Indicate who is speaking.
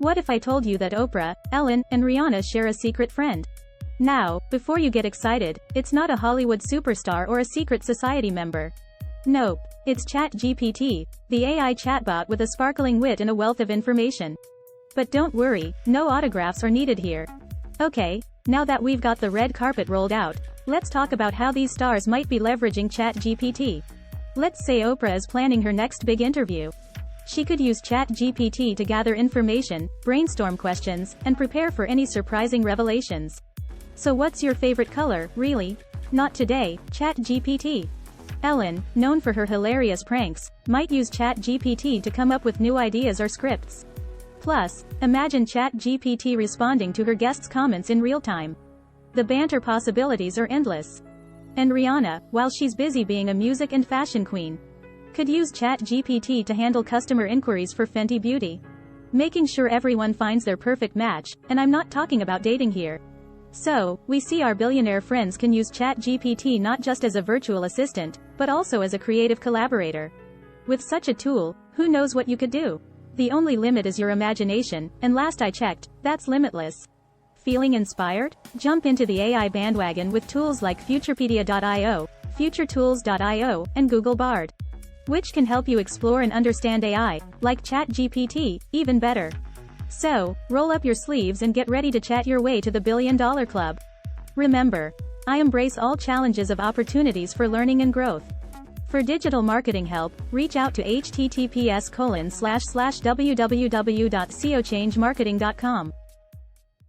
Speaker 1: What if I told you that Oprah, Ellen, and Rihanna share a secret friend? Now, before you get excited, it's not a Hollywood superstar or a secret society member. Nope. It's ChatGPT, the AI chatbot with a sparkling wit and a wealth of information. But don't worry, no autographs are needed here. Okay, now that we've got the red carpet rolled out, let's talk about how these stars might be leveraging ChatGPT. Let's say Oprah is planning her next big interview. She could use ChatGPT to gather information, brainstorm questions, and prepare for any surprising revelations. So what's your favorite color, really? Not today, ChatGPT. Ellen, known for her hilarious pranks, might use ChatGPT to come up with new ideas or scripts. Plus, imagine ChatGPT responding to her guests' comments in real time. The banter possibilities are endless. And Rihanna, while she's busy being a music and fashion queen, could use ChatGPT to handle customer inquiries for Fenty Beauty, making sure everyone finds their perfect match, and I'm not talking about dating here. So, we see our billionaire friends can use ChatGPT not just as a virtual assistant, but also as a creative collaborator. With such a tool, who knows what you could do? The only limit is your imagination, and last I checked, that's limitless. Feeling inspired? Jump into the AI bandwagon with tools like Futurepedia.io, FutureTools.io, and Google Bard, which can help you explore and understand AI, like ChatGPT, even better. So, roll up your sleeves and get ready to chat your way to the $1 billion club. Remember, I embrace all challenges of opportunities for learning and growth. For digital marketing help, reach out to https://www.cochangemarketing.com.